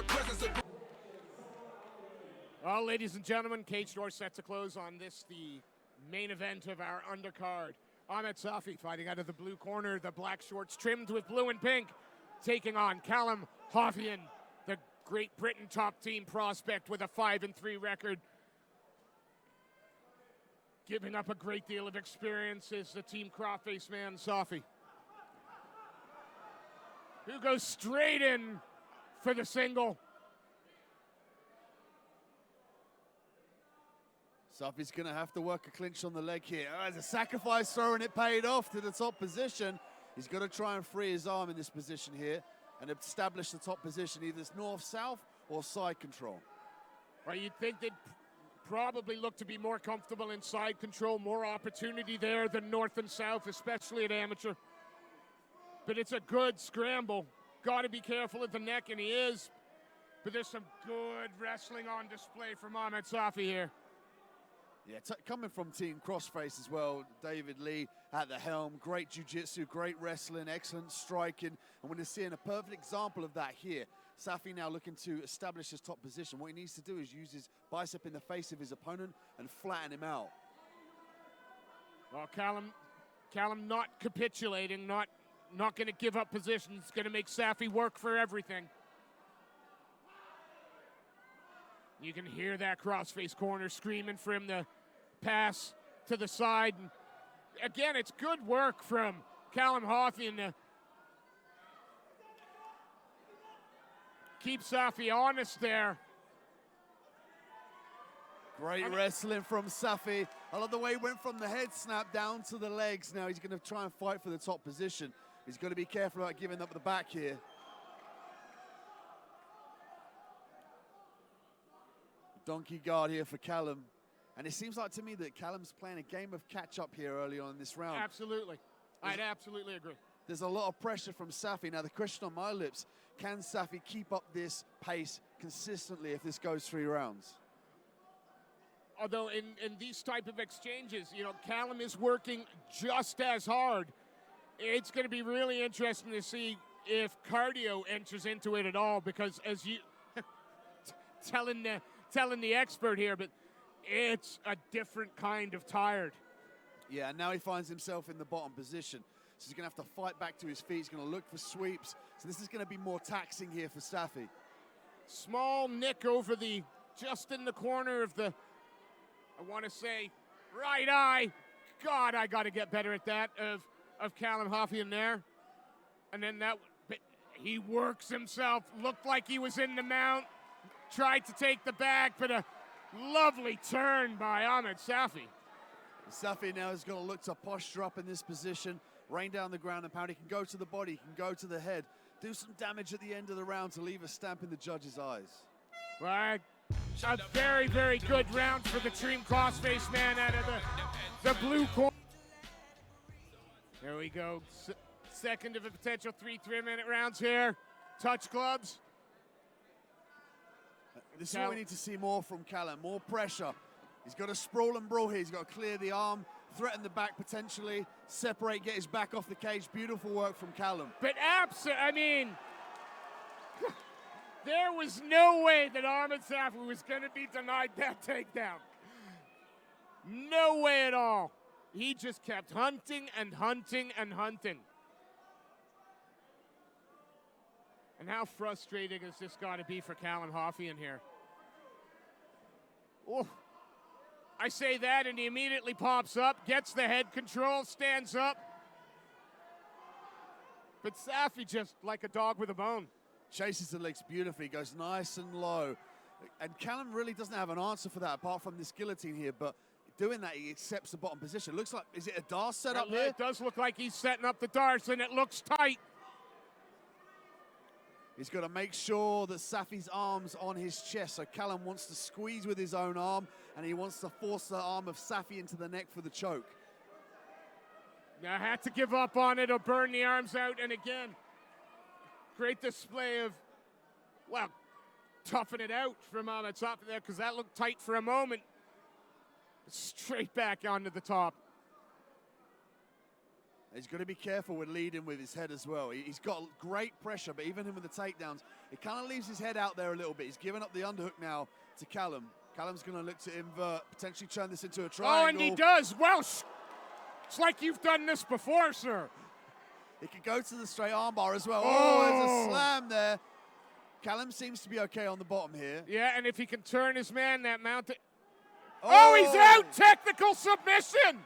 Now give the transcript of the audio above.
the presence of... Well, ladies and gentlemen, cage door set to close on this, the main event of our undercard. Ahmed Safi fighting out of the blue corner, the black shorts trimmed with blue and pink, taking on Callum Haughian, the Great Britain top team prospect with a 5-3 record. Giving up a great deal of experience is the Team Cross-Face man, Safi, who goes straight in for the single. Safi's going to have to work a clinch on the leg here. As a sacrifice throw, and it paid off to the top position. He's got to try and free his arm in this position here and establish the top position, either it's north-south or side control. Well, you'd think they'd probably look to be more comfortable in side control, more opportunity there than north and south, especially at amateur. But it's a good scramble. Got to be careful at the neck, and he is. But there's some good wrestling on display from Ahmed Safi here. Yeah, coming from Team Crossface as well, David Lee at the helm, great jiu-jitsu, great wrestling, excellent striking, and we're seeing a perfect example of that here. Safi now looking to establish his top position. What he needs to do is use his bicep in the face of his opponent and flatten him out. Well, Callum not capitulating, not going to give up positions, going to make Safi work for everything. You can hear that crossface corner screaming for him to pass to the side. And again, it's good work from Callum Haughian to keep Safi honest there. Great wrestling from Safi. I love the way he went from the head snap down to the legs. Now he's going to try and fight for the top position. He's got to be careful about giving up the back here. Donkey guard here for Callum. And it seems like to me that Callum's playing a game of catch-up here early on in this round. Absolutely. I'd absolutely agree. There's a lot of pressure from Safi. Now the question on my lips, can Safi keep up this pace consistently if this goes 3 rounds? Although in these type of exchanges, you know, Callum is working just as hard. It's going to be really interesting to see if cardio enters into it at all, because as you telling the expert here, but it's a different kind of tired. Yeah, and now he finds himself in the bottom position. So he's going to have to fight back to his feet. He's going to look for sweeps. So this is going to be more taxing here for Safi. Small nick over just in the corner of the, I want to say, right eye. God, I got to get better at that, of Callum Haughian there. And then but he works himself, looked like he was in the mount. Tried to take the back, but a lovely turn by Ahmed Safi. Safi now has got to look to posture up in this position, rain down the ground and pound. He can go to the body, he can go to the head, do some damage at the end of the round to leave a stamp in the judge's eyes. Right. A very, very good round for the Team Crossface man out of the blue corner. There we go. Second of a potential 3 3-minute rounds here. Touch gloves. This is what we need to see more from Callum, more pressure. He's got to sprawl and brawl here. He's got to clear the arm, threaten the back potentially, separate, get his back off the cage. Beautiful work from Callum. But I mean, there was no way that Ahmed Safi was going to be denied that takedown. No way at all. He just kept hunting and hunting and hunting. And how frustrating has this got to be for Callum Haughian here? Oh, I say that and he immediately pops up, gets the head control, stands up. But Safi just like a dog with a bone. Chases the legs beautifully, goes nice and low. And Callum really doesn't have an answer for that apart from this guillotine here, but doing that, he accepts the bottom position. Looks like, is it a Dar setup here? It does look like he's setting up the darts and it looks tight. He's got to make sure that Safi's arm's on his chest. So Callum wants to squeeze with his own arm, and he wants to force the arm of Safi into the neck for the choke. Now, had to give up on it or burn the arms out. And again, great display of, well, toughing it out from Ahmed Safi there, because that looked tight for a moment. Straight back onto the top. He's got to be careful with leading with his head as well. He's got great pressure, but even him with the takedowns, it kind of leaves his head out there a little bit. He's given up the underhook now to Callum. Callum's going to look to invert, potentially turn this into a triangle. Oh, and he does. Well, it's like you've done this before, sir. He could go to the straight armbar as well. Oh, there's a slam there. Callum seems to be okay on the bottom here. Yeah, and if he can turn his man, that mounted. Oh, he's out! Technical submission!